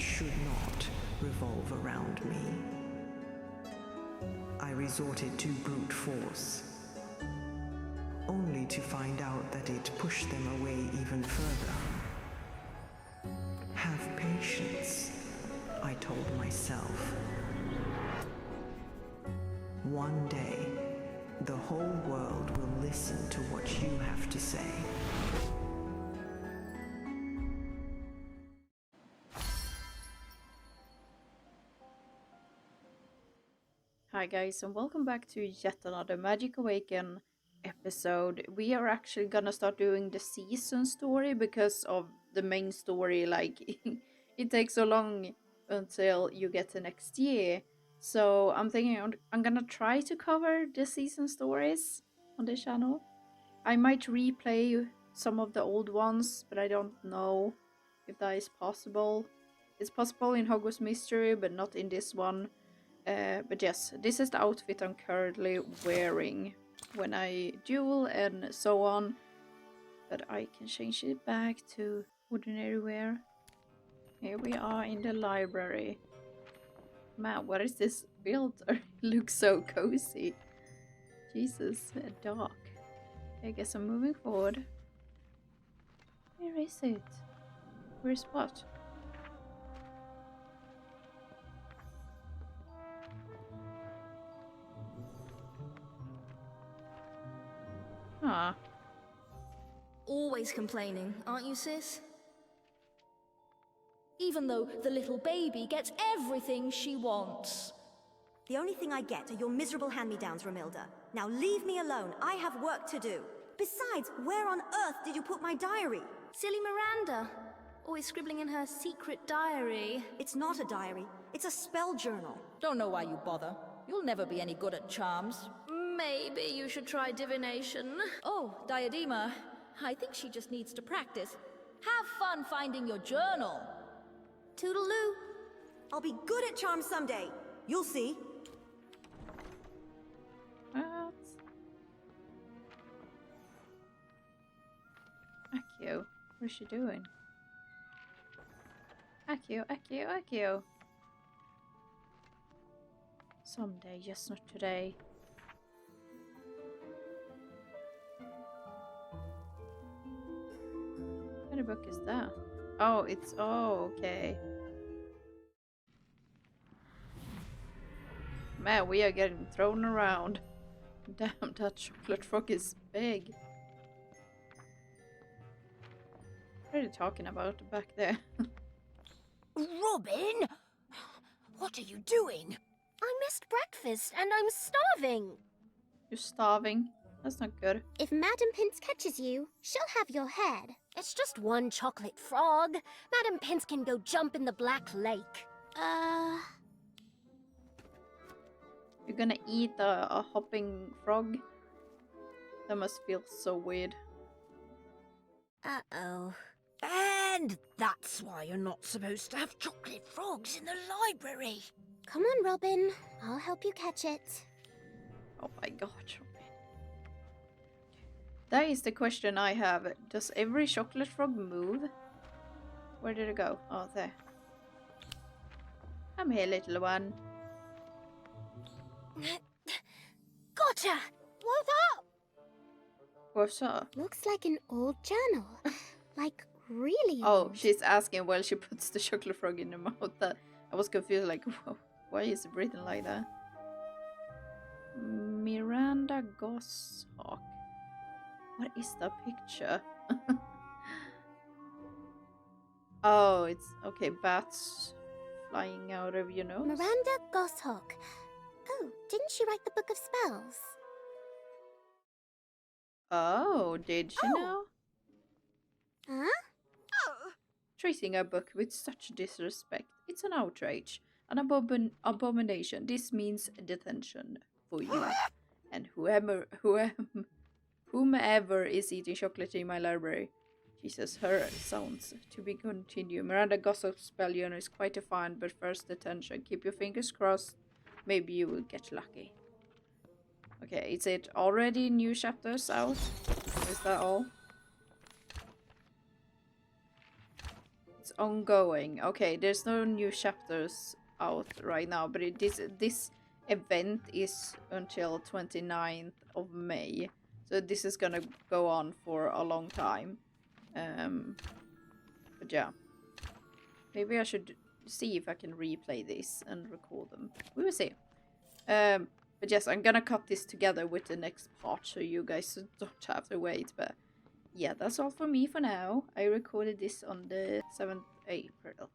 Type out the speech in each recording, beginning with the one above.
and should not revolve around me. I resorted to brute force, only to find out that it pushed them away even further. Have patience, I told myself. One day, the whole world will listen to what you have to say. Hi guys, and welcome back to yet another Magic Awaken episode. We are actually gonna start doing the season story because of the main story, like it takes so long until you get to next year. So I'm thinking I'm gonna try to cover the season stories on this channel. I might replay some of the old ones, but I don't know if that is possible. It's possible in Hogwarts Mystery, but not in this one. But yes, this is the outfit I'm currently wearing when I duel and so on. But I can change it back to ordinary wear. Here we are in the library. Man, what is this filter? It looks so cozy. Jesus, dark. I guess I'm moving forward. Where is it? Where's what? Ah. Always complaining, aren't you, sis? Even though the little baby gets everything she wants. The only thing I get are your miserable hand-me-downs, Romilda. Now leave me alone. I have work to do. Besides, where on earth did you put my diary? Silly Miranda. Always scribbling in her secret diary. It's not a diary. It's a spell journal. Don't know why you bother. You'll never be any good at charms. Maybe you should try divination. Oh, Diadema. I think she just needs to practice. Have fun finding your journal. Toodaloo. I'll be good at charms someday. You'll see. What? Accio, what is she doing? Accio, Accio, Accio. Someday, just not today. What kind of book is that? Oh, it's... oh, okay. Man, we are getting thrown around. Damn, that chocolate frog is big. What are you talking about back there? Robin? What are you doing? I missed breakfast and I'm starving. You're starving? That's not good. If Madam Pince catches you, she'll have your head. It's just one chocolate frog. Madam Pince can go jump in the Black Lake. You're gonna eat a hopping frog? That must feel so weird. Uh-oh. And that's why you're not supposed to have chocolate frogs in the library. Come on, Robin. I'll help you catch it. Oh my god, Robin. That is the question I have. Does every chocolate frog move? Where did it go? Oh, there. Come here, little one. Gotcha! What's up? What's up? Looks like an old journal. Like, really Oh, old. she's asking while she puts the chocolate frog in her mouth. That I was confused, like, whoa, why is it breathing like that? Miranda Goshawk. What is the picture? Oh, it's okay. Bats flying out of your nose. Miranda Goshawk. Oh, didn't she write the Book of Spells? Oh, did she know? Huh? Treating a book with such disrespect. It's an outrage. An abomination. This means detention for you. And whomever is eating chocolate in my library. Jesus, her sounds to be continued. Miranda Gossip's spell journal is quite a find, but first detention. Keep your fingers crossed. Maybe you will get lucky. Okay, is it already new chapters out? Is that all? It's ongoing. Okay, there's no new chapters out right now, but this event is until 29th of May. So this is gonna go on for a long time. But yeah. Maybe I should see if I can replay this and record them. We will see. But yes, I'm gonna cut this together with the next part so you guys don't have to wait. But yeah, that's all for me for now. I recorded this on the 7th April.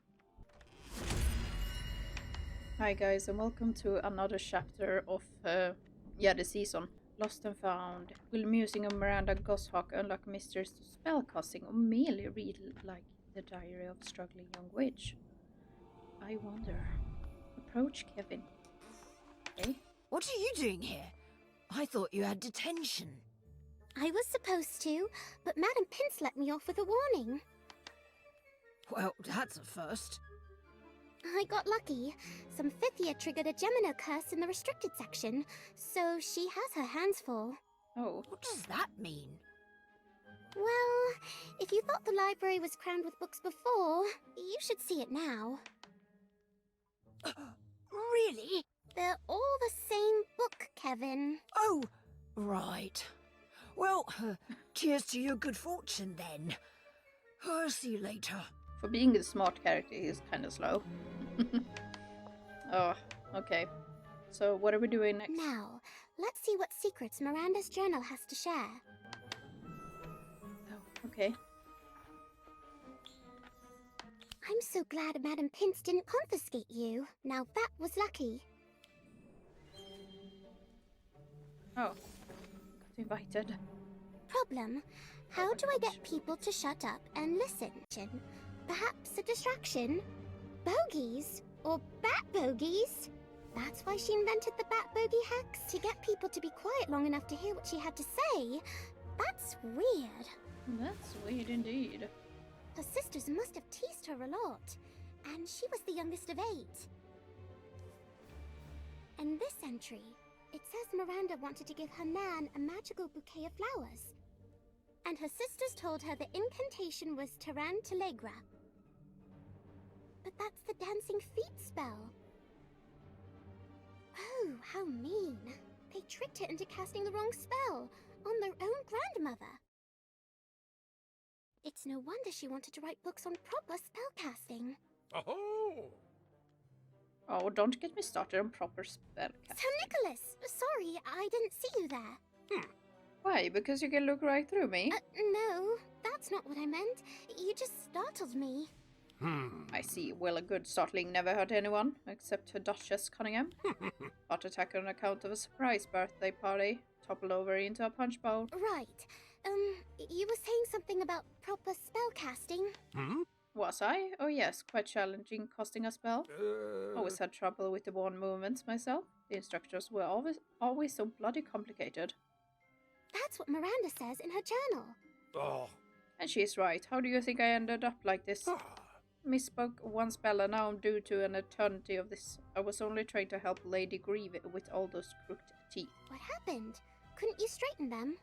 Hi guys, and welcome to another chapter of the season. Lost and Found. Will the musing of Miranda Goshawk unlock mysteries to spellcasting or merely read like the diary of a struggling young witch? I wonder. Approach Kevin. Okay. What are you doing here? I thought you had detention. I was supposed to, but Madam Pince let me off with a warning. Well, that's a first. I got lucky. Some 5th year triggered a Gemini curse in the restricted section, so she has her hands full. Oh. What does that mean? Well, if you thought the library was crammed with books before, you should see it now. Really? They're all the same book, Kevin. Oh, right. Well, cheers to your good fortune then. I'll see you later. For being a smart character, he's kind of slow. Oh, okay. So what are we doing next? Now, let's see what secrets Miranda's journal has to share. Oh, okay. I'm so glad Madam Pince didn't confiscate you. Now that was lucky. Oh, got invited. Problem, how do I get people to shut up and listen? Perhaps a distraction? Bogies? Or bat bogies? That's why she invented the bat bogey hacks? To get people to be quiet long enough to hear what she had to say? That's weird. That's weird indeed. Her sisters must have teased her a lot. And she was the youngest of 8. In this entry, it says Miranda wanted to give her Nan a magical bouquet of flowers. And her sisters told her the incantation was Tarantalegra. But that's the dancing feet spell. Oh, how mean. They tricked her into casting the wrong spell on their own grandmother. It's no wonder she wanted to write books on proper spellcasting. Oh! Oh, don't get me started on proper spellcasting. Sir Nicholas! Sorry, I didn't see you there. Why? Because you can look right through me? No, that's not what I meant. You just startled me. I see. Well, a good startling never hurt anyone, except her Duchess Cunningham. Heart attack on account of a surprise birthday party. Toppled over into a punch bowl. Right. You were saying something about proper spellcasting? Was I? Oh yes, quite challenging casting a spell. Always had trouble with the wand movements myself. The instructions were always so bloody complicated. That's what Miranda says in her journal. Oh. And she's right. How do you think I ended up like this? Misspoke one spell and now I'm due to an eternity of this. I was only trying to help Lady Grieve with all those crooked teeth. What happened? Couldn't you straighten them?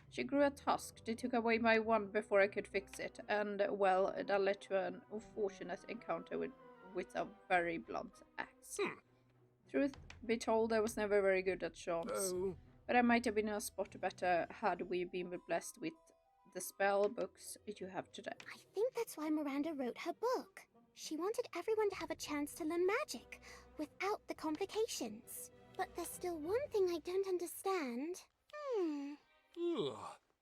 She grew a tusk. They took away my wand before I could fix it, and well, that led to an unfortunate encounter with a very blunt axe. Truth be told, I was never very good at charms, but I might have been a spot better had we been blessed with the spell books you have today. I think that's why Miranda wrote her book. She wanted everyone to have a chance to learn magic without the complications. But there's still one thing I don't understand.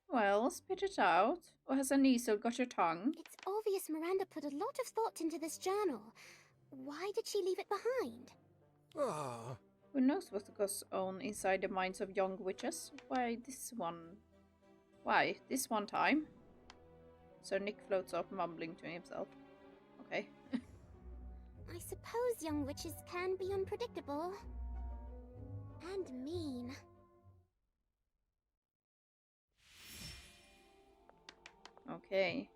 Well, spit it out. Or has an easel got your tongue? It's obvious Miranda put a lot of thought into this journal. Why did she leave it behind? Who knows what goes on inside the minds of young witches? Why this one time? Sir Nick floats up, mumbling to himself. Okay. I suppose young witches can be unpredictable. And mean. Okay.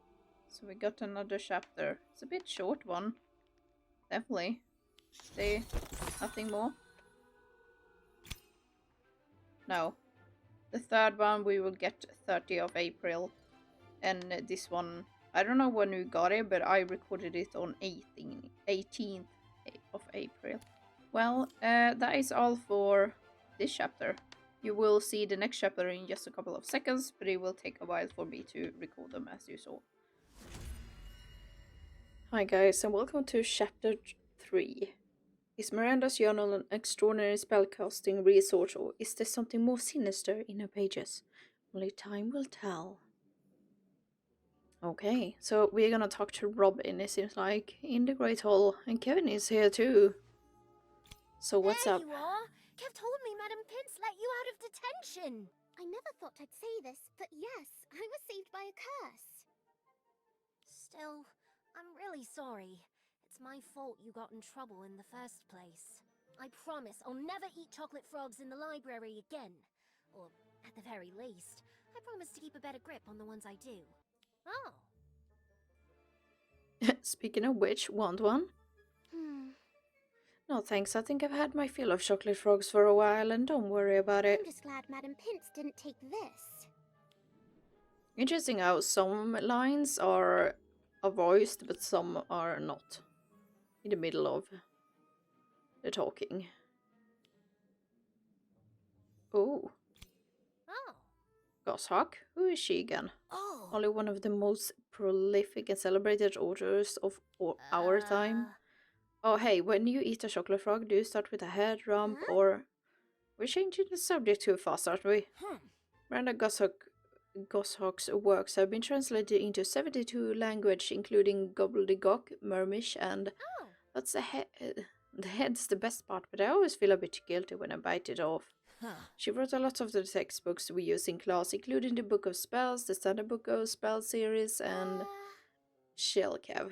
So we got another chapter. It's a bit short one. Definitely. Say nothing more. No. The third one we will get 30th of April. And this one I don't know when we got it, but I recorded it on 18th of April. Well, that is all for this chapter. You will see the next chapter in just a couple of seconds, but it will take a while for me to record them, as you saw. Hi guys, and welcome to chapter 3. Is Miranda's journal an extraordinary spellcasting resource, or is there something more sinister in her pages? Only time will tell. Okay, so we're gonna talk to Robin, it seems like, in the Great Hall, and Kevin is here too. So what's up? There you are. Kev told me Madam Pince let you out of detention. I never thought I'd say this, but yes, I was saved by a curse. Still, I'm really sorry. It's my fault you got in trouble in the first place. I promise I'll never eat chocolate frogs in the library again. Or, at the very least, I promise to keep a better grip on the ones I do. Oh. Speaking of which, want one? No thanks, I think I've had my fill of chocolate frogs for a while, and don't worry about it. I'm just glad Madam Pince didn't take this. Interesting how some lines are voiced, but some are not. In the middle of the talking. Oh. Oh. Goshawk? Who is she again? Oh. Only one of the most prolific and celebrated authors of our time. Oh hey, when you eat a chocolate frog, do you start with a head, rump, or... We're changing the subject too fast, aren't we? Miranda Goshawk's works have been translated into 72 languages, including gobbledygook, Murmish, and... That's the head. The head's the best part, but I always feel a bit guilty when I bite it off. She wrote a lot of the textbooks we use in class, including the Book of Spells, the Standard Book of Spell series, and Shellcav.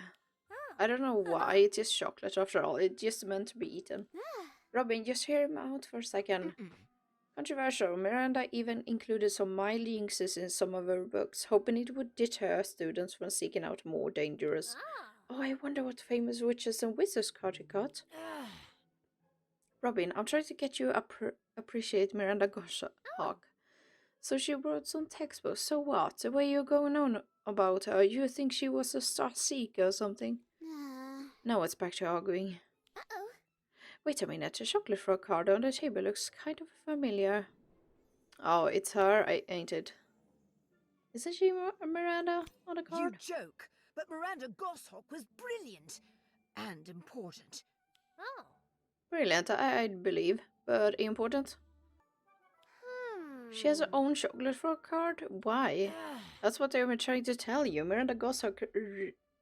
I don't know why, it's just chocolate after all, it's just meant to be eaten. Robin, just hear him out for a second. Controversial, Miranda even included some mild jinxes in some of her books, hoping it would deter students from seeking out more dangerous. Oh, I wonder what famous witches and wizards card you got. Robin, I'm trying to get you appreciate Miranda Goshawk. So she wrote some textbooks, so what? The way you're going on about her, you think she was a star seeker or something? Now it's back to arguing. Uh-oh. Wait a minute, the chocolate frog card on the table looks kind of familiar. Oh, it's her, ain't it? Isn't she Miranda on the card? You joke, but Miranda Goshawk was brilliant and important. Oh. Brilliant, I'd believe, but important? She has her own chocolate frog card? Why? That's what they were trying to tell you. Miranda Goshawk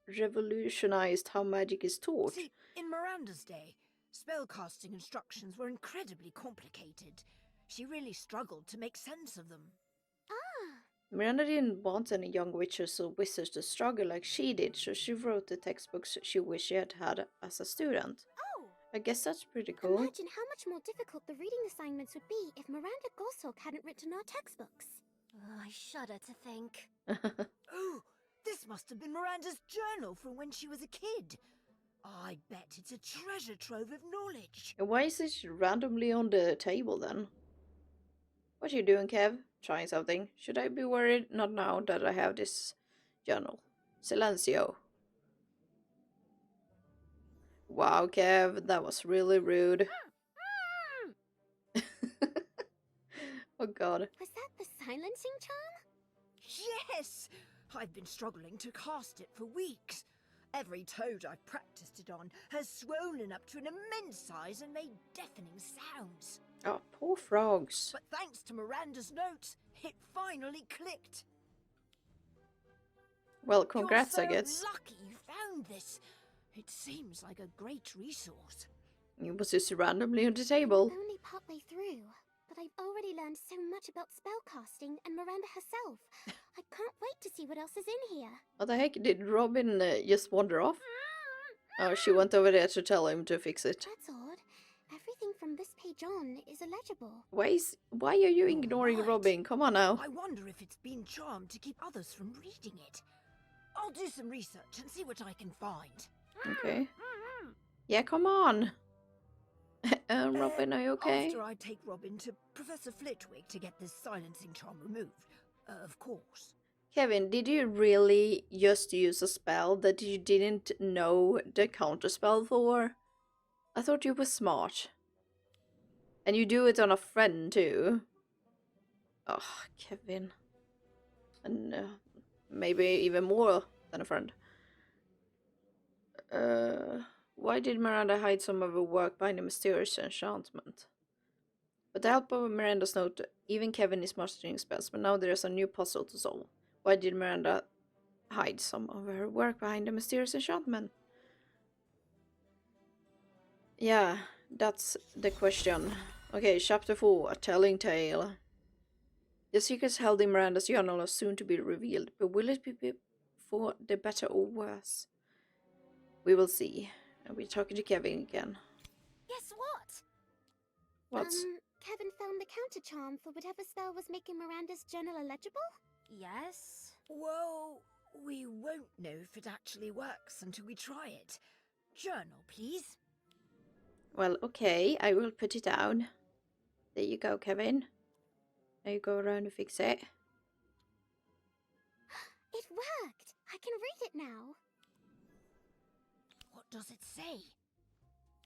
revolutionized how magic is taught. See, in Miranda's day, spellcasting instructions were incredibly complicated. She really struggled to make sense of them. Miranda didn't want any young witches or wizards to struggle like she did, so she wrote the textbooks she wished she had had as a student. I guess that's pretty cool. Imagine how much more difficult the reading assignments would be if Miranda Goshawk hadn't written our textbooks. I shudder to think. Oh, this must have been Miranda's journal from when she was a kid. I bet it's a treasure trove of knowledge. And why is it randomly on the table then? What are you doing, Kev? Trying something? Should I be worried? Not now that I have this journal. Silencio. Wow, Kev, that was really rude. Oh god. Was that the silencing charm? Yes! I've been struggling to cast it for weeks. Every toad I've practiced it on has swollen up to an immense size and made deafening sounds. Oh, poor frogs. But thanks to Miranda's notes, it finally clicked. Well, congrats, You're I guess. so lucky you found this. It seems like a great resource. It was just randomly on the table. Only partway through, but I've already learned so much about spellcasting and Miranda herself. I can't wait to see what else is in here. What the heck, did Robin just wander off? Oh, she went over there to tell him to fix it. That's odd. Everything from this page on is illegible. Why are you ignoring Right. Robin? Come on now. I wonder if it's been charmed to keep others from reading it. I'll do some research and see what I can find. Okay. Yeah, come on. Robin, are you okay? After I take Robin to Professor Flitwick to get this silencing charm removed, of course. Kevin, did you really just use a spell that you didn't know the counterspell for? I thought you were smart. And you do it on a friend too. Oh, Kevin. And maybe even more than a friend. Why did Miranda hide some of her work behind a mysterious enchantment? With the help of Miranda's note, even Kevin is mastering spells, but now there's a new puzzle to solve. Why did Miranda hide some of her work behind a mysterious enchantment? Yeah, that's the question. Okay, chapter 4, A Telling Tale. The secrets held in Miranda's journal are soon to be revealed, but will it be for the better or worse? We will see. And we're talking to Kevin again. Guess what? What? Kevin found the counter charm for whatever spell was making Miranda's journal illegible? Yes? Well, we won't know if it actually works until we try it. Journal, please. Well, okay, I will put it down. There you go, Kevin. Now you go around and fix it. It worked! I can read it now. What does it say?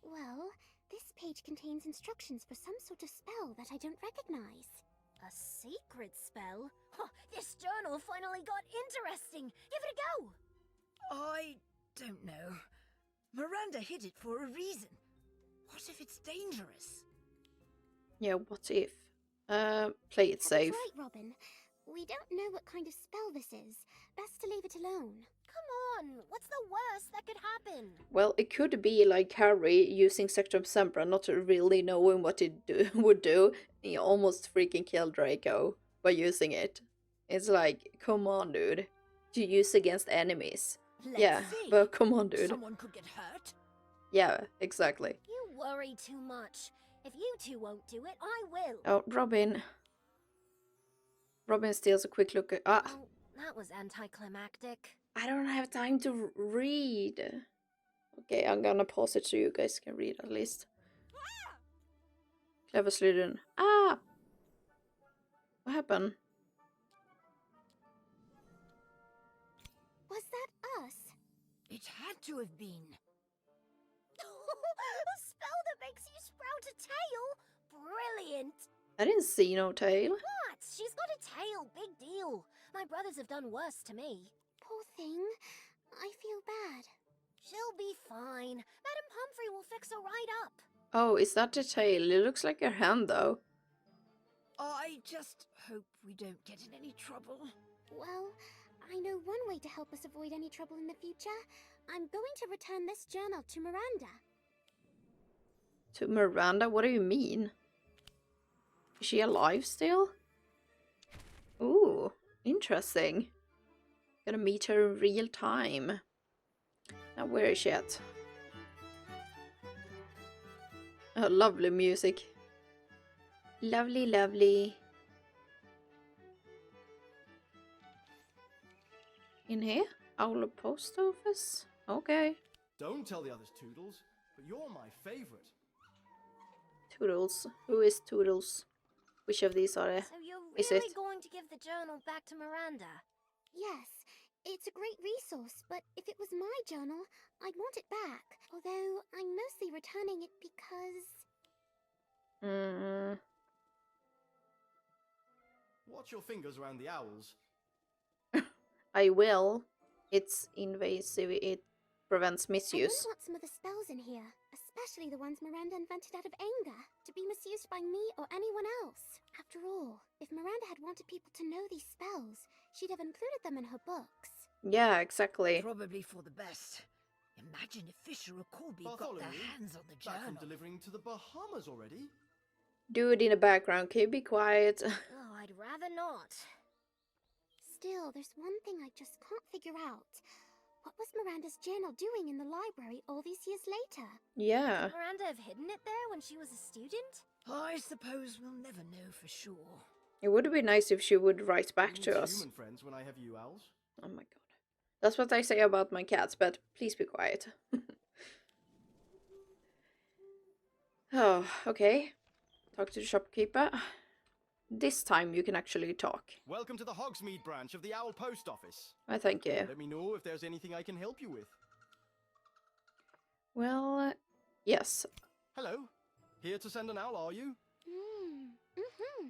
Well, this page contains instructions for some sort of spell that I don't recognize. A secret spell? Huh, this journal finally got interesting! Give it a go! I don't know. Miranda hid it for a reason. What if it's dangerous? Yeah, what if? Play it safe. Kevin's right, Robin. We don't know what kind of spell this is. Best to leave it alone. Come on, what's the worst that could happen? Well, it could be like Harry using Sectum Sempra, not really knowing what it would do. He almost freaking killed Draco by using it. It's like, come on, dude. To use against enemies. Let's see. But come on, dude. Someone could get hurt. Yeah, exactly. You worry too much. If you two won't do it, I will. Oh, Robin. Robin steals a quick look at... Ah! Oh, that was anticlimactic. I don't have time to read. Okay, I'm gonna pause it so you guys can read at least. Clever Slytherin. Ah! What happened? Was that us? It had to have been. A spell that makes you sprout a tail? Brilliant! I didn't see no tail. What? She's got a tail, big deal. My brothers have done worse to me. Poor thing. I feel bad. She'll be fine. Madam Pumphrey will fix her right up. Oh, is that the tail? It looks like her hand though. I just hope we don't get in any trouble. Well, I know one way to help us avoid any trouble in the future. I'm going to return this journal to Miranda. To Miranda? What do you mean? Is she alive still? Ooh, interesting. Gonna meet her in real time. Now where is she at? Oh, lovely music. Lovely, lovely. In here? Our post office? Okay. Don't tell the others, Toodles, but you're my favorite. Toodles. Who is Toodles? Which of these are there? So you're Is really it? going to give the journal back to Miranda? Yes, it's a great resource, but if it was my journal, I'd want it back. Although I'm mostly returning it because... Watch your fingers around the owls. I will. It's invasive. It prevents I misuse. wouldn't want some of the spells in here, especially the ones Miranda invented out of anger, to be misused by me or anyone else. After all, if Miranda had wanted people to know these spells, she'd have included them in her books. Yeah, exactly. Probably for the best. Imagine if Fisher or Colby got their Bartholomew, hands on the back journal. from delivering to the Bahamas already. Dude in the background, can you be quiet? Oh, I'd rather not. Still, there's one thing I just can't figure out. What was Miranda's journal doing in the library all these years later? Yeah. Could Miranda have hidden it there when she was a student? I suppose we'll never know for sure. It would be nice if she would write back Meet to us. human friends when I have you owls. Oh my god. That's what I say about my cats, but please be quiet. Oh, okay. Talk to the shopkeeper. This time you can actually talk. Welcome to the Hogsmeade branch of the Owl Post Office. I thank you. Let me know if there's anything I can help you with. Well, yes. Hello. Here to send an owl, are you?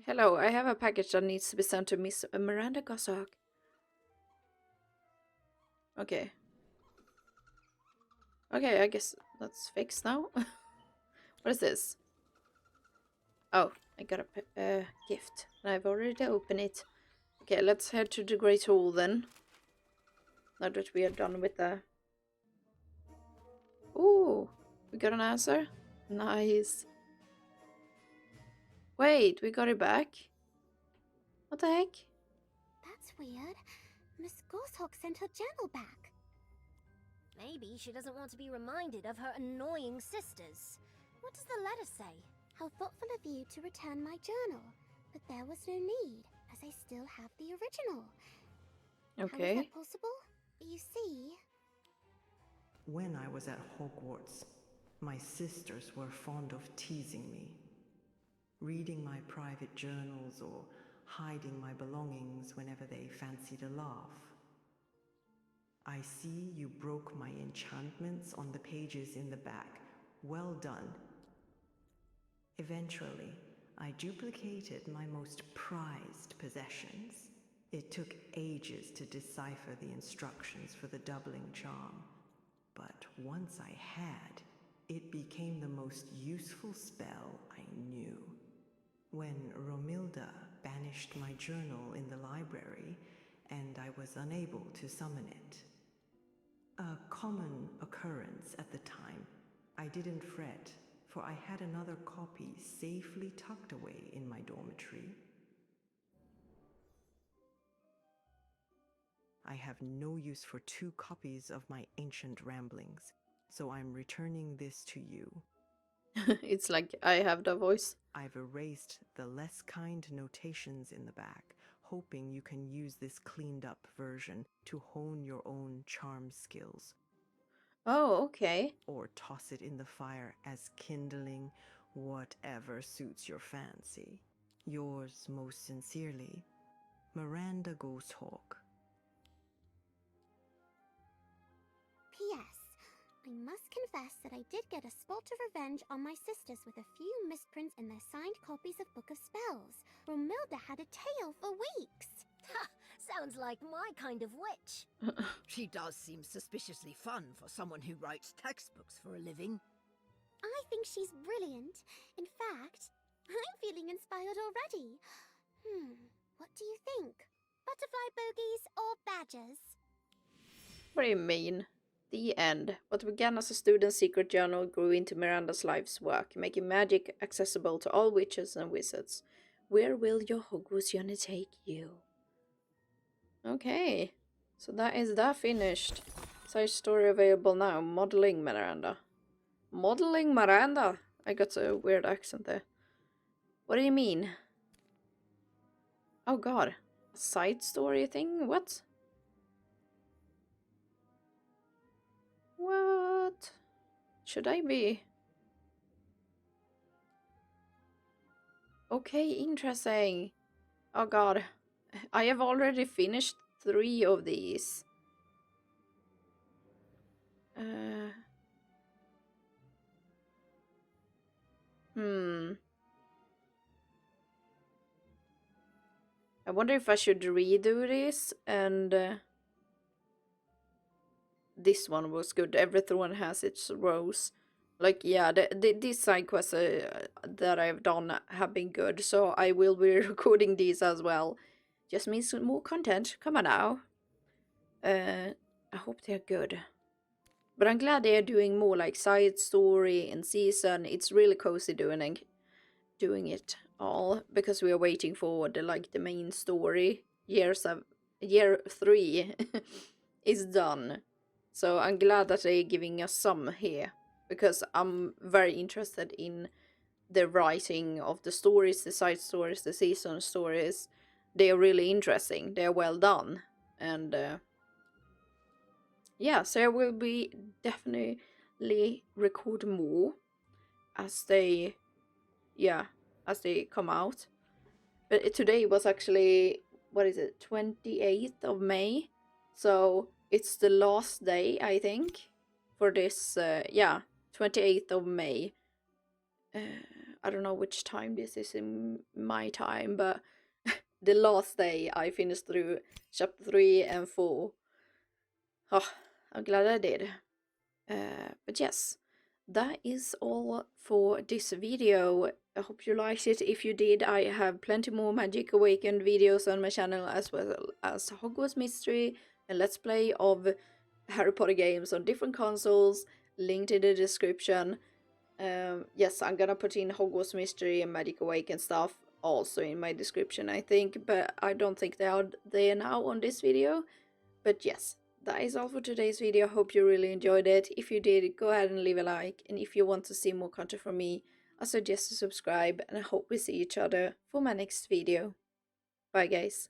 Hello, I have a package that needs to be sent to Miss Miranda Goshawk. Okay. Okay, I guess that's fixed now. What is this? Oh, I got a gift. I've already opened it. Okay, let's head to the Great Hall then. Now that we are done with the... Ooh, we got an answer? Nice. Wait, we got it back? What the heck? That's weird. Miss Goshawk sent her journal back. Maybe she doesn't want to be reminded of her annoying sisters. What does the letter say? How thoughtful of you to return my journal. But there was no need, as I still have the original. Okay. How is that possible? You see... When I was at Hogwarts, my sisters were fond of teasing me. Reading my private journals or hiding my belongings whenever they fancied a laugh. I see you broke my enchantments on the pages in the back. Well done. Eventually, I duplicated my most prized possessions. It took ages to decipher the instructions for the doubling charm, but once I had, it became the most useful spell I knew. When Romilda banished my journal in the library, and I was unable to summon it. A common occurrence at the time, I didn't fret, for I had another copy safely tucked away in my dormitory. I have no use for 2 copies of my ancient ramblings, so I'm returning this to you. It's like I have the voice. I've erased the less kind notations in the back, hoping you can use this cleaned up version to hone your own charm skills. Oh, okay. Or toss it in the fire as kindling, whatever suits your fancy. Yours most sincerely, Miranda Goshawk. P.S. I must confess that I did get a spot of revenge on my sisters with a few misprints in their signed copies of Book of Spells. Romilda had a tail for weeks. Ha! Sounds like my kind of witch. She does seem suspiciously fun for someone who writes textbooks for a living. I think she's brilliant. In fact, I'm feeling inspired already. What do you think? Butterfly bogies or badgers? What do you mean? The end. What began as a student's secret journal grew into Miranda's life's work, making magic accessible to all witches and wizards. Where will your Hogwarts journey take you? Okay, so that is that finished. Side story available now. Modeling Miranda. Modeling Miranda? I got a weird accent there. What do you mean? Oh god. Side story thing? What? What? Should I be? Okay, interesting. Oh god. I have already finished 3 of these. I wonder if I should redo this, and this one was good. Everyone has its rows. Like, yeah, these side quests that I've done have been good, so I will be recording these as well. Just means more content. Come on now. I hope they're good. But I'm glad they're doing more like side story and season. It's really cozy doing it all, because we are waiting for the main story. Year 3 is done. So I'm glad that they're giving us some here, because I'm very interested in the writing of the stories, the side stories, the season stories. They are really interesting. They're well done. And yeah, so I will be definitely record more as they come out. But today was actually, what is it, 28th of May? So it's the last day, I think, for this, yeah, 28th of May. I don't know which time this is in my time, but the last day I finished through chapter 3 and 4. Oh, I'm glad I did. But yes, that is all for this video. I hope you liked it. If you did, I have plenty more Magic Awakened videos on my channel, as well as Hogwarts Mystery and Let's Play of Harry Potter games on different consoles, linked in the description. Yes, I'm gonna put in Hogwarts Mystery and Magic Awakened stuff also in my description, I think, but I don't think they are there now on this video. But yes, that is all for today's video. Hope you really enjoyed it. If you did, go ahead and leave a like, and if you want to see more content from me, I suggest to subscribe, and I hope we see each other for my next video. Bye guys.